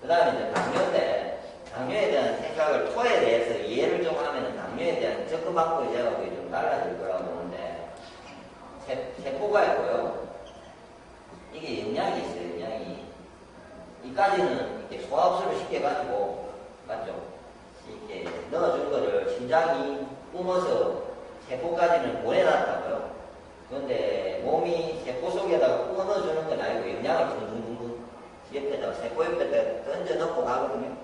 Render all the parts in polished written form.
그 다음에 이제 당뇨인데, 당뇨에 대한 생각을, 토에 대해서 이해를 좀 하면 당뇨에 대한 접근 방법이 제가 좀 달라질 거라고 보는데, 세포가 있고요. 이게 영양이 있어요, 영양이. 이까지는 이렇게 소화흡수를 쉽게 가지고, 맞죠? 이렇게 넣어준 거를 심장이 뿜어서 세포까지는 보내놨다고요. 그런데 몸이 세포 속에다가 뿜어 넣어주는 건 아니고 영양을 둥둥둥둥 옆에다가 세포 옆에다가 던져놓고 가거든요.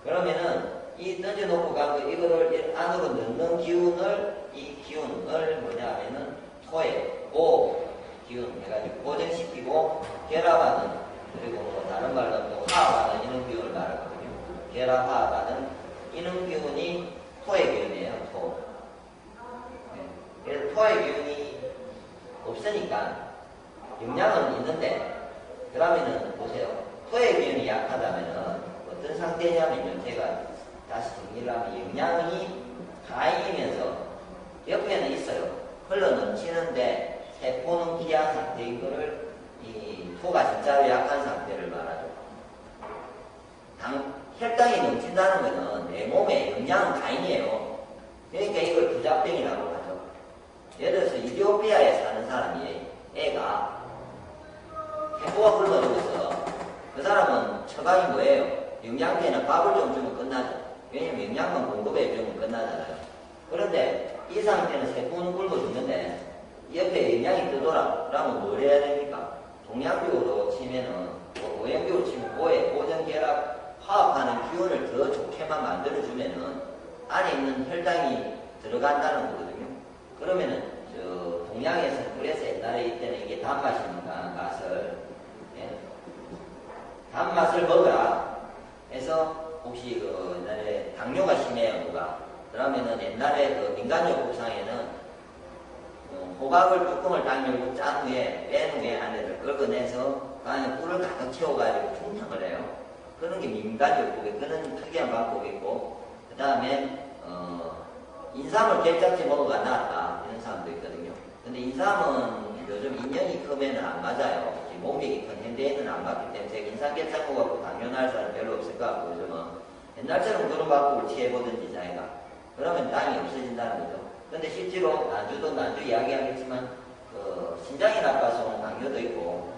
그러면은 이 던져놓고 간 거 이거를 안으로 넣는 기운을, 이 기운을 뭐냐 하면은 토에 고 기운 해가지고 고정시키고 결합하는, 그리고 뭐 다른 말로 또 화합하는 이런 기운을 말하거든요. 결합 화합하는 이런 기운이 토의 기운이에요. 토. 그래서 토의 기운이 없으니까 영양은 있는데, 그러면은 보세요. 토의 기운이 약하다면은 어떤 상태냐면요. 제가 다시 정리를 하면 영양이 다이면서 옆에는 있어요. 흘러 넘치는데 세포는 기한 상태인 거를 이 토가 진짜로 약한 상태를 말하죠. 혈당이 넘친다는 것은 내 몸에 영양은 다인이에요. 그러니까 이걸 부작병이라고 하죠. 예를 들어서 이디오피아에 사는 사람이 애가 세포가 흘러오면서 그 사람은 처방이 뭐예요? 영양제는 밥을 좀 주면 끝나죠. 왜냐면 영양만 공급해 주면 끝나잖아요. 그런데 이 상태는 세포는 굶어 죽는데 옆에 영양이 뜨더라. 그러면 뭘 해야 됩니까? 동양적으로 치면은, 오염적으로 치면 고에 고정결합 화합하는 기운을 더 좋게만 만들어주면은 안에 있는 혈당이 들어간다는 거거든요. 그러면은 동양에서 그래서 옛날에 이때는 이게 단맛입니다. 맛을, 예? 단맛을 먹어라 해서, 혹시 옛날에 당뇨가 심해요, 누가. 그러면은 옛날에 민간요법상에는 호박을 뚜껑을 딱 열고 짠 후에 뺀 후에 안에를 긁어내서 그 안에 꿀을 가득 채워가지고 충탕을 해요. 그런 게 민간요법에 그런 특이한 방법이 있고, 그 다음에 인삼을 깨짝지 먹어가 나았다 이런 사람도 있거든요. 근데 인삼은 요즘 인연이 크면 안 맞아요. 몸이 큰 현대에는 안 맞기 때문에 제가 인삼 깨짝 먹어갖고 당뇨 날 사람 별로 없을 것 같고, 요즘은 옛날처럼 그런 방법을 취해보든지 자기가, 그러면 당이 없어진다는 거죠. 근데 실제로 난주 이야기하겠지만 신장이 나빠서 오는 당뇨도 있고,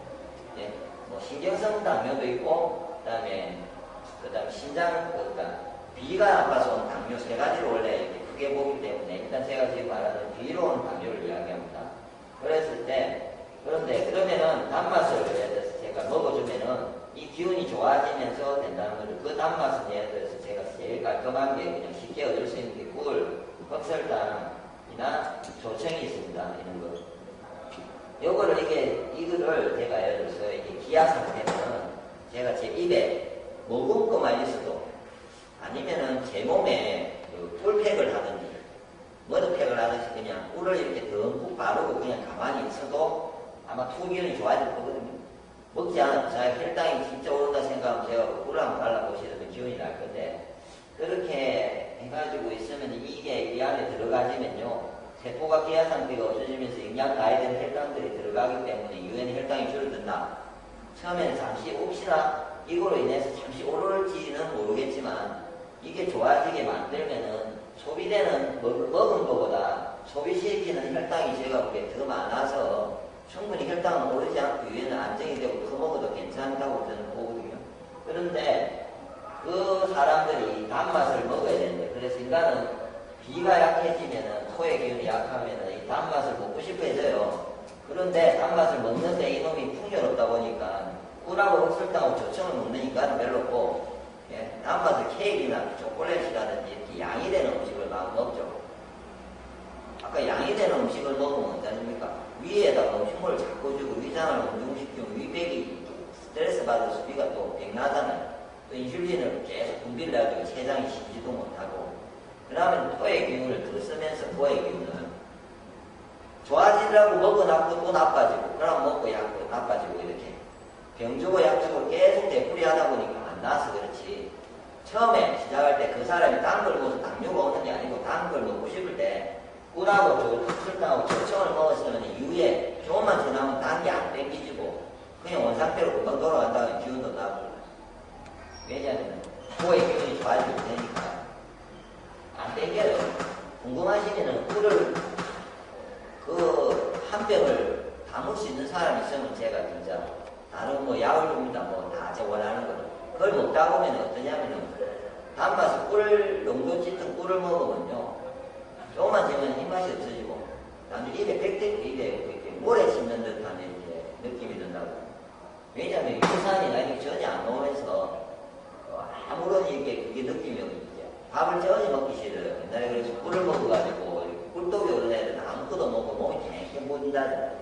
예, 뭐 신경성 당뇨도 있고, 그다음에 신장, 그러니까 비가 나빠서 오는 당뇨 세 가지를 원래 이렇게 크게 보기 때문에 일단 제가 지금 말하는 비로 오는 당뇨를 이야기합니다. 그랬을 때, 그런데 그러면은 단맛을 예를 들어서 제가 먹어주면은 이 기운이 좋아지면서 된다는 거죠. 그 단맛은 예를 들어서 제가 제일 깔끔한 게 그냥 쉽게 얻을 수 있는 게 꿀, 흑설탕이나 조청이 있습니다. 이런 거. 요거를 이거를 제가 예를 들어서 이게 기아 상태는 제가 제 입에 먹은 것만 있어도, 아니면은 제 몸에 꿀팩을 하든지 머드팩을 하든지 그냥 꿀을 이렇게 듬뿍 바르고 그냥 가만히 있어도 아마 투기운이 좋아질 거거든요. 먹지 않아도 자 혈당이 진짜 오른다 생각하면 제가 꿀을 한번 발라보시면 기운이 날 건데, 그렇게 해가지고 있으면 이게 이 안에 들어가지면요, 세포가 기아 상태가 없어지면서 영양 가해된 혈당들이 들어가기 때문에 유엔 혈당이 줄어든다. 처음에는 잠시 혹시나 이거로 인해서 잠시 오를지는 모르겠지만, 이게 좋아지게 만들면은 소비되는 먹은 것보다 소비시키는 혈당이 제가 보기에 더 많아서 충분히 혈당은 오르지 않고 유엔은 안정이 되고 더 먹어도 괜찮다고 저는 보거든요. 그런데 그 사람들이 단맛을 먹어야 되는데, 그래서 인간은 비가 약해지면은, 토의 기운이 약하면은 이 단맛을 먹고 싶어 해져요. 그런데 단맛을 먹는데 이놈이 풍요롭다 보니까 꿀하고 흑설탕하고 조청을 먹는 인간은 별로 없고, 예, 단맛을 케이크나 초콜릿이라든지 이렇게 양이 되는 음식을 막 먹죠. 아까 양이 되는 음식을 먹으면 어떠십니까? 위에다가 음식물을 자꾸 주고 위장을 운동시키면 위백이 스트레스 받을 수비가 또 백나잖아요. 또 인슐린을 계속 분비를 해가지고 췌장이 쉬지도 못하고, 그러면 토의 기운을 더 쓰면서 토의 기운을 좋아지려고 먹어놨고 또 나빠지고, 그럼 먹고 약고 나빠지고, 이렇게 병 주고 약 주고 계속 되풀이 하다 보니까 안 나와서 그렇지. 처음에 시작할 때 그 사람이 단 걸 먹어서 당뇨가 오는 게 아니고 단 걸 먹고 싶을 때 꿀하고 설탕하고 조청을 먹었으면 이후에 조금만 지나면 단 게 안 땡기지고 그냥 원상태로 금방 돌아간다는 기운도 나고. 왜냐 한병을 담을 수 있는 사람이 있으면 제가 진짜 다른 뭐 약을 줍니다. 뭐 다 제가 원하는 거는. 그걸 먹다 보면 어떠냐면은 단맛을 꿀, 농도 짙은 꿀을 먹으면요. 조금만 지면 입맛이 없어지고 나중에 입에 입에 이렇게 모래 씹는 듯한 이렇게 느낌이 든다고. 왜냐하면 유산이나 이게 전혀 안 먹으면서 아무런 이게 그게 느낌이 없는데 밥을 전혀 먹기 싫어요. 옛날에 그래서 꿀을 먹어가지고 꿀떡이 오른 애들은 아무것도 먹고 몸이 땡땡 보인다잖아요.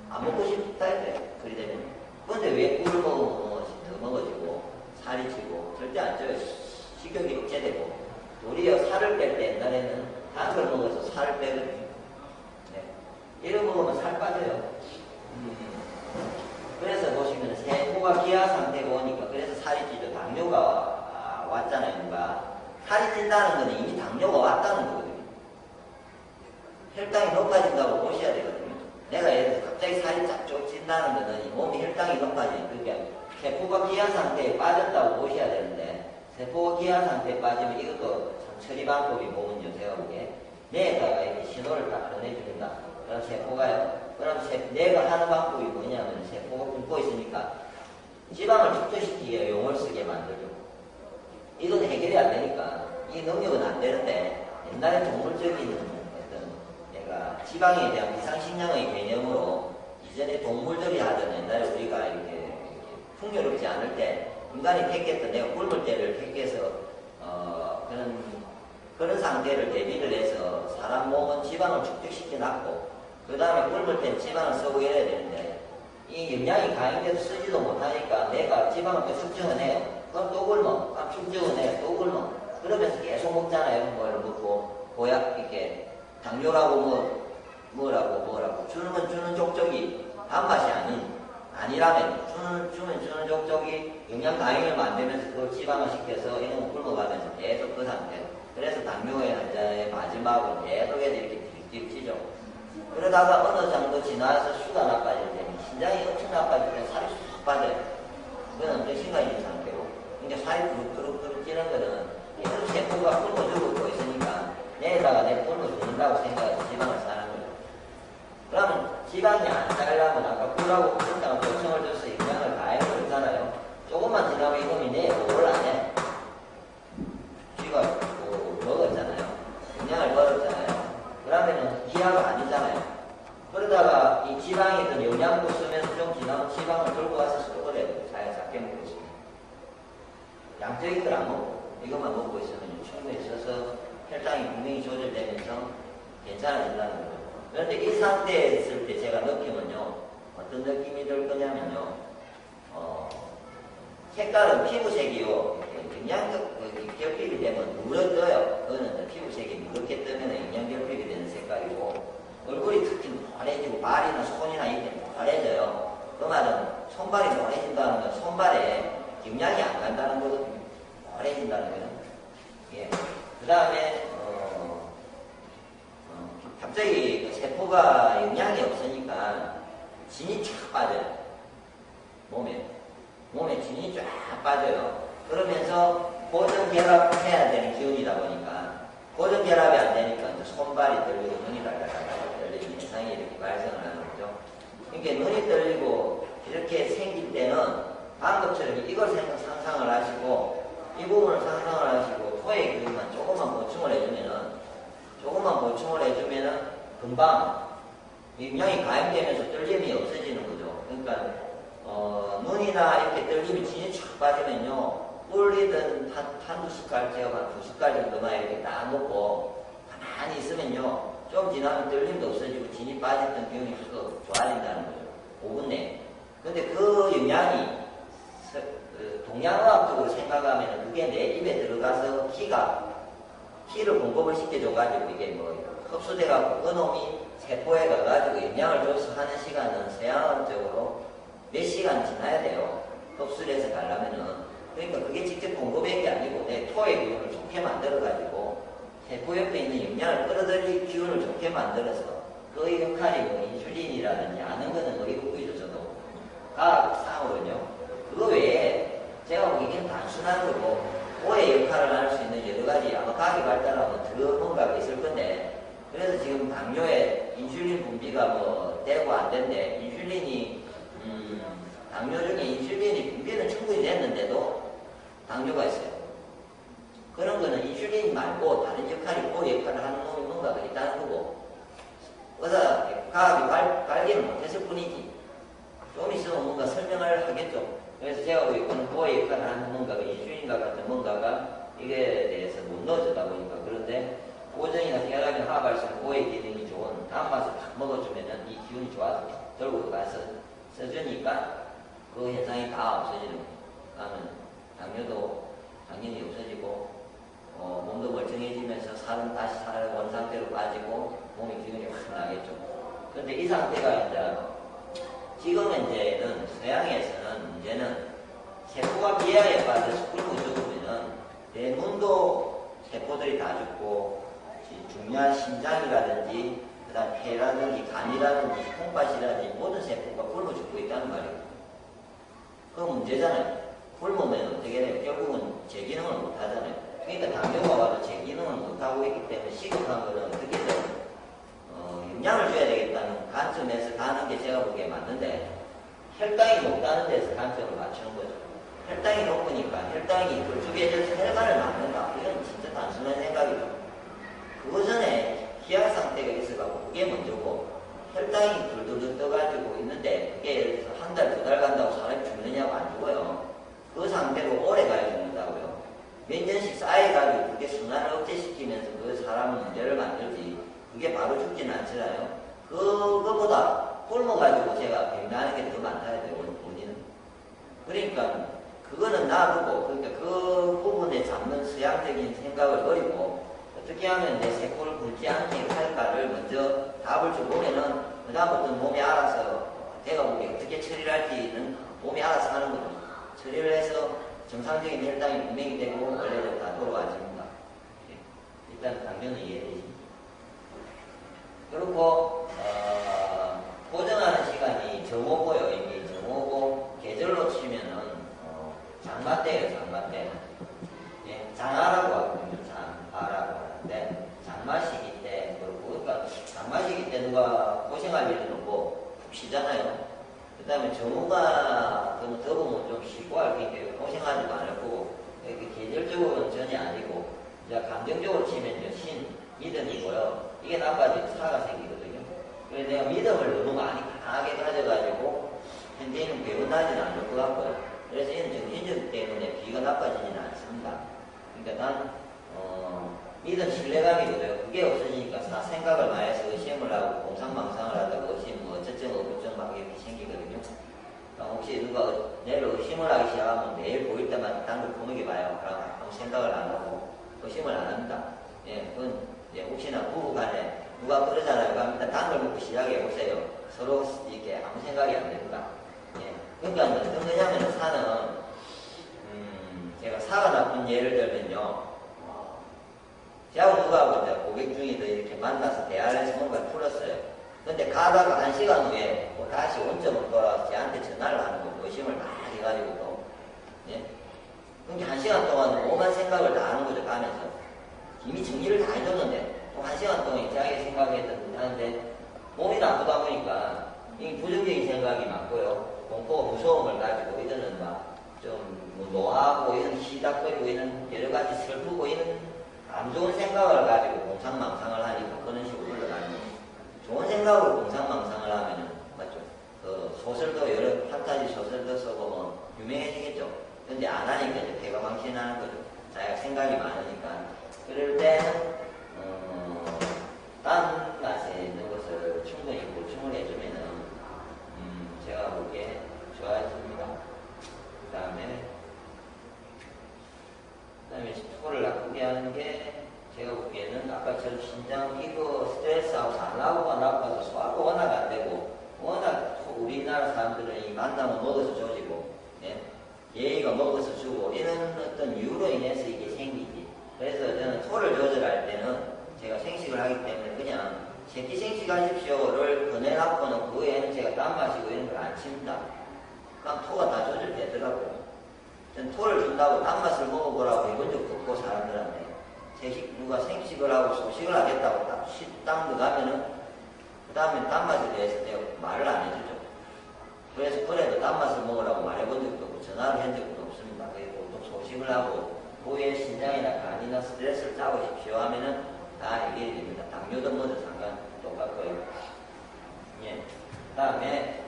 안 먹고 싶다 해요. 그리 되면. 근데 왜 꿀을 먹으면 더 먹어지고 살이 찌고 절대 안 쪄요. 식욕이 억제되고 도리어 살을 뺄 때 옛날에는 단 걸 먹어서 살을 빼거든요. 네. 이런 거 먹으면 살 빠져요. 그래서 보시면 세포가 기하 상태가 오니까 그래서 살이 찌죠. 당뇨가 왔잖아요. 누가 살이 찐다는 것은 이미 당뇨가 왔다는 거거든요. 혈당이 높아진다고 보셔야 되거든요. 내가 예를 들어서 갑자기 살이 쫙 찐다는 것은 이 몸이 혈당이 높아지는 그게 세포가 기하 상태에 빠졌다고 보셔야 되는데 세포가 기하 상태에 빠지면 이것도 참 처리 방법이 몸은 요새가 보기에 뇌에다가 이렇게 신호를 딱 보내줍니다. 그럼 세포가요. 그럼 내가 하는 방법이 뭐냐면 세포가 굶고 있으니까 지방을 축소시키기 위해 용을 쓰게 만들죠. 이건 해결이 안 되니까 이 능력은 안 되는데 옛날에 동물적인 어떤 내가 지방에 대한 비상식량의 개념으로 이전에 동물들이 하던 옛날에 우리가 이렇게 풍요롭지 않을 때 인간이 택했던 내가 굶을 때를 택해서 그런 상태를 대비를 해서 사람 몸은 지방을 축적시켜 놨고 그 다음에 굶을 땐 지방을 쓰고 이래야 되는데 이 영양이 가용돼서 쓰지도 못하니까 내가 지방을 또 축적을 해요. 그럼 또 굶어. 그럼 축적을 해요. 또 굶어. 그러면서 계속 먹잖아요. 뭐를 먹고 보약 이렇게 당뇨라고 뭐라고 주는 족족이 단맛이 아니라면 주는 족족이 영양 가용을 만들면서 그걸 지방을 시켜서 이놈을 굶어가면서 계속 그 상태. 그래서 당뇨의 환자의 마지막은 계속해서 이렇게 딜딜 찌죠. 그러다가 어느 정도 지나서 수가 나빠질 때 신장이 엄청 나빠질 때 살이 쑥 빠져요. 그건 엄청 심각한 상태고 그러니까 살이 그룹 찌는 거는 계속 세포가 굶어주고 있으니까 내에다가 내 굶어 죽는다고 생각해서 지방을 싸는 거예요. 그러면 지방이 안 싸려면 아까 꿀하고 꿀하고 보충을 줘서 영양을 다 해버리잖아요. 조금만 지나면 이놈이 내에 뭐를 안 해. 쥐가 먹었잖아요. 영양을 먹었잖아요. 그러면은 기하가 아니잖아요. 그러다가 이 지방에 있던 영양도 쓰면서 좀 지나면 지방을 들고 와서 쏟아내요. 잘 작게 먹고 있으면. 양적인 걸 안 먹고 이것만 먹고 있으면 충분히 써서 혈당이 분명히 조절되면서 괜찮아진다는 거죠. 그런데 이 상태에 있을 때 제가 느끼면요. 어떤 느낌이 들 거냐면요. 색깔은 피부색이요. 영양적 결핍이 되면 누렇떠요. 그거는 피부색이 누렇게 뜨면 영양 결핍이 되는 색깔이고 얼굴이 특히 노래지고 발이나 손이나 이렇게 노래져요. 그 말은 손발이 노래진다는 건 손발에 영양이 안 간다는 거거든요. 노래진다는 거는. 예. 그 다음에 갑자기 세포가 영양이 없으니까 진이 쫙 빠져요. 몸에 진이 쫙 빠져요. 그러면서 고정결합해야 되는 기운이다 보니까 고정결합이 안 되니까 이제 손발이 떨리고 눈이 달달달 떨리는 현상이 이렇게 발생을 하는 거죠. 그러니까 눈이 떨리고 이렇게 생길 때는 방금처럼 이걸 상상을 하시고 이 부분을 상상을 하시고 토의 기운만 조금만 보충을 해주면은 금방 영양이 가용되면서 떨림이 없어지는 거죠. 그러니까 눈이나 이렇게 떨림이 진이 쫙 빠지면요. 꿀리든 한두 숟갈, 제가 한 2숟갈 정도만 이렇게 딱 먹고 가만히 있으면요. 좀 지나면 떨림도 없어지고 진이 빠졌던 기운이 확 좋아진다는 거죠. 5분 내에. 근데 그 영양이 동양의학적으로 생각하면 그게 내 입에 들어가서 키를 공급을 시켜줘가지고 이게 뭐 흡수돼가지고 그놈이 세포에 가가지고 영양을 줘서 하는 시간은 서양적으로 몇 시간 지나야 돼요. 흡수를 해서 가려면은. 그러니까 그게 직접 공급한 게 아니고 내 토의 기운을 좋게 만들어가지고 세포 옆에 있는 영양을 끌어들일 기운을 좋게 만들어서 그 역할이 뭐 인슐린이라든지 아는 거는 의국부이죠. 저도 과학상으로는요. 그거 외에 제가 보기에는 단순한 거고 오의 역할을 할 수 있는 여러 가지 아마 과학이 발달하면 더 뭔가가 있을 건데 그래서 지금 당뇨에 인슐린 분비가 뭐 되고 안 된대. 인슐린이 당뇨 중에 인슐린이 분비는 충분히 됐는데도 당뇨가 있어요. 그런 거는 인슐린 말고 다른 역할이 그 역할을 하는 놈이 뭔가가 있다는 거고 과학이 발견을 못했을 뿐이지 좀 있으면 뭔가 설명을 하겠죠. 그래서 제가 보기에는 그 역할을 하는 뭔가가 인슐린과 같은 뭔가가 이거에 대해서 못 넣어주다 보니까 그런데 고전이나 혈압이나 하발성 고의 기능이 좋은 단맛을 딱 먹어주면은 이 기운이 좋아서 들고 가서 써주니까 그 현상이 다 없어지는 거예요. 그러면 당뇨도 당연히 없어지고 몸도 멀쩡해지면서 살은 다시 살 원상태로 빠지고 몸의 기운이 확 나겠죠. 그런데 이 상태가 이제 지금은 이제는 서양에서는 문제는 세포가 비하에 빠져서 굶어 죽으면은 내 눈도 세포들이 다 죽고 중요한 심장이라든지 그다음 폐라든지 간이라든지 콩팥이라든지 모든 세포가 굶어 죽고 있다는 말이에요. 그건 문제잖아요. 굶으면 어떻게 돼요? 결국은 제 기능을 못 하잖아요. 그러니까 당뇨가 와도 제 기능을 못 하고 있기 때문에 시급한 거는 어떻게든 영양을 줘야 되겠다는 관점에서 가는 게 제가 보기에 맞는데 혈당이 높다는 데서 관점을 맞추는 거죠. 혈당이 높으니까 혈당이 걸쭉해져서 혈관을 막는다. 이건 진짜 단순한 생각이죠. 그 전에 희약 상태가 있어가지고 그게 먼저고 혈당이 둘둘 떠가지고 있는데 그게 예를 들어서 한 달, 두 달 간다고 사람이 죽느냐고 안 죽어요. 그 상태로 오래 가야 죽는다고요. 몇 년씩 쌓여가지고 그게 순환을 억제시키면서 그 사람은 문제를 만들지 그게 바로 죽지는 않잖아요. 그거보다 굶어가지고 제가 병나는 게 더 많다 해야 돼요. 본인은. 그러니까 그거는 놔두고 그러니까 그 부분에 잡는 서양적인 생각을 버리고 어떻게 하면 내 세포를 굶지 않게 할까를 먼저 답을 줘보면은 그다음부터는 몸이 알아서 내가 보기에 어떻게 처리를 할지는 몸이 알아서 하는 거죠. 처리를 해서 정상적인 혈당이 분명히 되고 원래대로 다 돌아와집니다. 일단 당뇨는 이해되십니까? 그리고 고정하는 시간이 정오고요. 이미 정오고 계절로 치면은 장마 때예요. 장마 때. 예, 장하라고 하거든요. 장하라고 하는데 장마 시기 때 그렇고 그러니까 장마 시기 때 누가 고생할 일은 없고 푹 쉬잖아요. 그 다음에 정오가 너무 더우면 좀 쉬고 할 테니까 고생하지도 않을 거고 계절적으로는 전혀 아니고 이제 감정적으로 치면 이제 신, 믿음이고요. 이게 나빠지면 사가 생기거든요. 그래서 내가 믿음을 너무 많이 강하게 가져가지고 현재는 배운다지는 않을 것 같고요. 그래서 이는 정신적 때문에 비가 나빠지지는 않습니다. 그러니까 난 믿음 신뢰감이거든요. 그게 없어지니까 생각을 많이 해서 의심을 하고 공상망상을 하다가 의심 뭐 어쩌증 어부증 막 이렇게 생기거든요. 혹시 누가 내를 의심을 하기 시작하면 매일 보일 때마다 딴 걸 보는 게 봐요. 그럼 아무 생각을 안 하고 의심을 안 합니다. 예, 그건 혹시나 부부 간에 누가 그러잖아요. 그럼 일단 딴 걸 먹고 시작해 보세요. 서로 이렇게 아무 생각이 안 됩니다. 예, 그러니까 어떤 거냐면 사는 제가 사가 나쁜 예를 들면요. 제가 누구하고 이제 고객 중에도 이렇게 만나서 대화를 해서 뭔가를 풀었어요. 근데 가다가 1시간 후에 뭐 다시 원점으로 돌아와서 저한테 전화를 하는 거 의심을 많이 해가지고 또 예? 그러니까 1시간 동안 오만 생각을 다 하는 거죠. 가면서 이미 정리를 다 해줬는데 또 1시간 동안 자기 생각했던 하는데 몸이 나쁘다 보니까 이 부정적인 생각이 많고요. 공포 무서움을 가지고 이거는 막좀 노하고 이런 시닥거리고 이런 여러 가지 슬프고 이런 안 좋은 생각을 가지고 공상망상을 하니까 그런 식으로 흘러가는 거죠. 좋은 생각으로 공상망상을 하면은 맞죠? 그 소설도 여러 판타지 소설도 쓰고 뭐 유명해지겠죠. 근데 안 하니까 이제 배가 망신하는 거죠. 자기가 생각이 많으니까. 그럴 때는 딴 맛에 있는 것을 충분히 보충을 해주면은 제가 보기에 좋아집니다. 그 다음에 토를 나쁘게 하는 게 제가 보기에는 아까처럼 신장 이거 스트레스하고 살라고가 나빠서 소화가 워낙 안 되고 워낙 우리나라 사람들은 이 만나면 먹어서 조지고 예? 예의가 먹어서 주고 이런 어떤 이유로 인해서 이게 생기지. 그래서 저는 토를 조절할 때는 제가 생식을 하기 때문에 그냥 새끼 생식하십시오를 권해놨고는 그 외에는 제가 땀 마시고 이런 걸 안 칩니다. 그럼 토가 다 조절되더라고요. 전 토를 준다고 땀맛을 먹어보라고 해본 적도 없고 사람들한테 누가 생식을 하고 소식을 하겠다고 딱 땀 들어가면은 그 다음에 땀맛에 대해서 내가 말을 안 해주죠. 그래서 그래도 단맛을 먹으라고 말해본 적도 없고 전화를 한 적도 없습니다. 그리고 또 소식을 하고 고의 신장이나 간이나 스트레스를 잡으십시오 하면은 다 해결이 됩니다. 당뇨든 뭐든 상관 똑같고요. 예. 다음에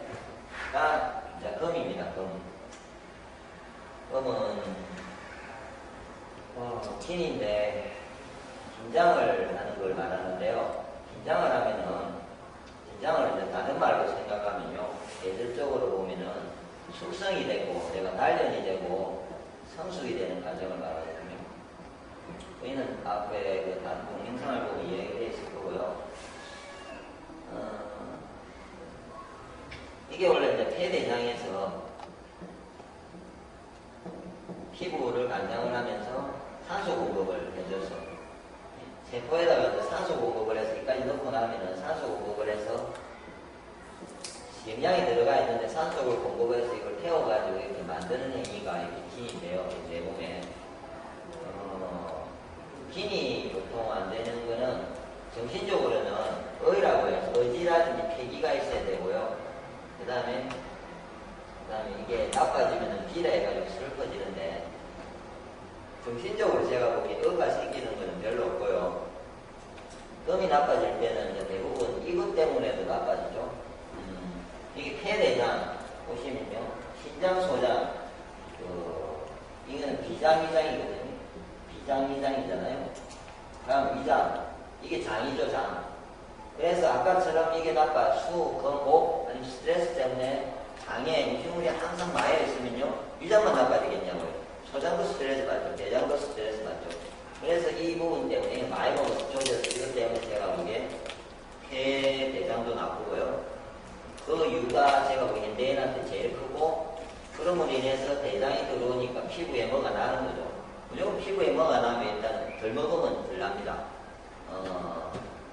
이제 금입니다. 금은 긴인데 긴장을 하는 걸 말하는데요. 긴장을 하면은 긴장을 이제 다른 말로 생각하면요. 예술적으로 보면은 숙성이 되고 내가 단련이 되고 성숙이 되는 과정을 말하거든요. 저희는 앞에 그 동영상을 보고 이야기를 했을 거고요. 이게 원래 이제 폐대장에서 피부를 간장을 하면서 산소 공급을 해줘서 세포에다가 이제 산소 공급을 해서 여기까지 넣고 나면은 산소 공급을 해서 영양이 들어가 있는데 산소를 공급해서 이걸 태워가지고 이렇게 만드는 행위가 이렇게 긴인데요. 내 몸에. 긴이 보통 안 되는 거는 정신적으로는 의라고 해서 의지라든지 폐기가 있어야 되고요. 그 다음에 이게 나빠지면은 비라 해가지고 슬퍼지는데 정신적으로 제가 보기에 의가 생기는 거는 별로 없고요. 금이 나빠질 때는 이제 대부분 이것 때문에도 나빠지죠. 이게 폐대장 보시면요. 신장, 소장, 이거는 비장위장이거든요. 비장위장이잖아요. 다음 위장, 이게 장이죠, 장. 그래서 아까처럼 이게 나빠, 수, 금, 목, 아니면 스트레스 때문에 장에 음식물이 항상 마여 있으면요. 위장만 나빠지겠냐고요. 소장도 스트레스 받죠. 대장도 스트레스 받죠. 그래서 이 부분 때문에 많이 먹어서 조져서 이것 때문에 제가 보기에 폐, 대장도 나쁘고요. 그 이유가 제가 보기엔 뇌한테 제일 크고 그럼으로 인해서 대장이 들어오니까 피부에 뭐가 나는 거죠. 무조건 피부에 뭐가 나면 일단 덜 먹으면 덜 납니다.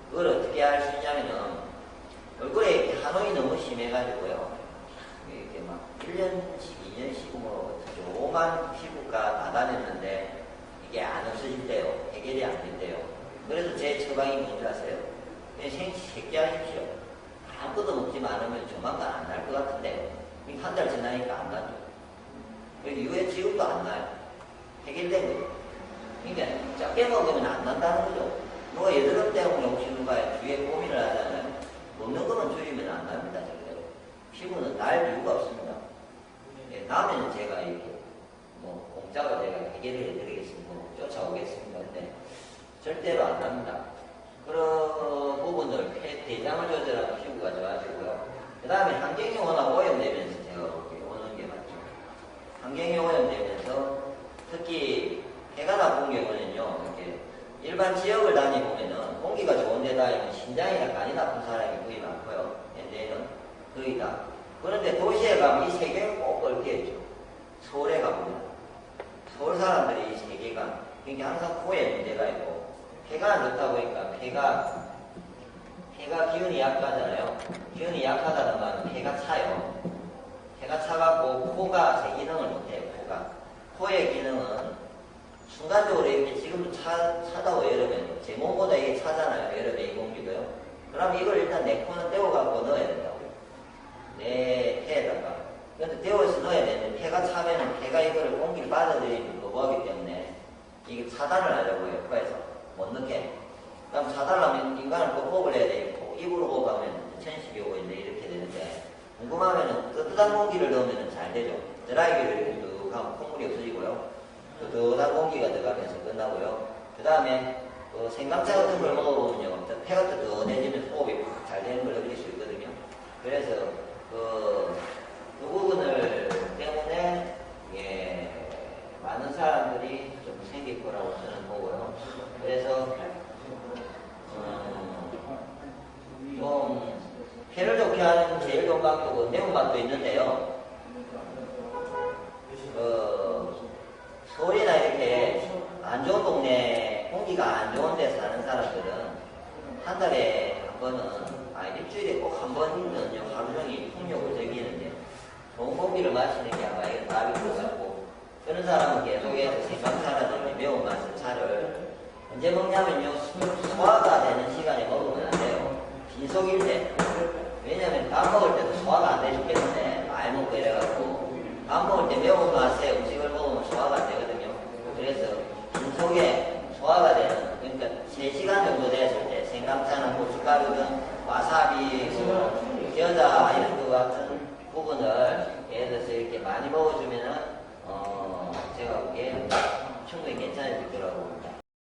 그걸 어떻게 할 수 있냐면은 얼굴에 한옥이 너무 심해가지고요. 이렇게 막 1년씩 2년씩 뭐 조그만 피부가 다 다녔는데 이게 안 없어질 때요. 해결이 안 된대요. 그래서 제 처방이 뭔지 아세요? 그냥 색개하십시오. 아무것도 먹지 않으면 조만간 안 날 것 같은데 한 달 지나니까 안 나죠. 그리고 이후에 지금도 안 나요. 해결된 거죠. 그러니까 작게 먹으면 안 난다는 거죠. 누가 여드름 때문에 혹시 누가 뒤에 고민을 하잖아요. 먹는 것만 줄이면 안 납니다. 절대로. 피부는 날 이유가 없습니다. 예, 다음에는 제가 이렇게 뭐 공짜로 제가 해결을 해드리겠습니다. 쫓아오겠습니다. 근데 절대로 안 납니다. 그런 부분들, 대장을 조절하면 피부가 좋아지고요. 그 다음에 환경이 워낙 오염되면서 제가 오는 게 맞죠. 환경이 오염되면서 특히 해가 나쁜 경우는요, 이렇게 일반 지역을 다니보면은 공기가 좋은 데다 신장이나 간이 나쁜 사람이 거의 많고요. 현대에는 거의 다. 그런데 도시에 가면 이 세계가 꼭 얽혀 있죠. 서울에 가보면. 서울 사람들이 이 세계가, 그러니까 항상 코에 문제가 있고, 폐가 안 좋다 보니까 폐가 기운이 약하잖아요. 기운이 약하다는 말은 폐가 차요. 폐가 차갖고 코가 제 기능을 못해요. 코의 기능은 순간적으로 이렇게 지금도 차다고 여름에 제 몸보다 이게 차잖아요. 여름에 이 공기도요. 그럼 이걸 일단 내 코는 떼어갖고 넣어야 된다고요. 내 폐에다가. 근데 떼어서 넣어야 되는데 폐가 차면은 폐가 이거를 공기를 받아들이는 거부하기 때문에 이게 차단을 하려고 해요. 코에서 못 넣게. 그럼 차단하면 인간은 호흡을 해야 되고 입으로 호흡하면 천식이 오고 있는데 이렇게 되는데 궁금하면은 뜨뜻한 공기를 넣으면 잘 되죠. 드라이기를 이렇게 쭉 하면 콧물이 없어지고요. 뜨뜻한 공기가 들어가면서 끝나고요. 그 다음에 생강차 같은 걸 먹어보면요. 폐가 뜨뜻해지면 호흡이 팍 잘 되는 걸 느낄 수 있거든요. 그래서 그 부분을 때문에 예, 많은 사람들이 좀 생길 거라고 저는 보고요. 그래서 좀 폐를 좋게 하는 제일 좋은 방법은 매운맛도 있는데요. 서울이나 이렇게 안 좋은 동네, 공기가 안 좋은 데 사는 사람들은 한 달에 한 번은, 일주일에 꼭 한 번은요, 하루 종일 풍욕을 즐기는데, 좋은 공기를 마시는 게 아마 이게 답일 것 같고, 그런 사람은 계속해서 생강차라든지 매운맛을 차를 언제 먹냐면요, 소화가 되는 시간에 먹으면 안 돼요. 빈속일 때. 왜냐 왜냐면 밥 먹을 때도 소화가 안 되기 때문에 많이 먹고 이래갖고 밥 먹을 때 매운맛에 음식을 먹으면 소화가 안 되거든요. 그래서 중속에 소화가 되는, 그러니까 3시간 정도 됐을 때 생강차나 고춧가루든 와사비, 겨자 이런 것 같은 부분을 예를 들어서 이렇게 많이 먹어주면은 제가 보기에 충분히 괜찮아질 거라고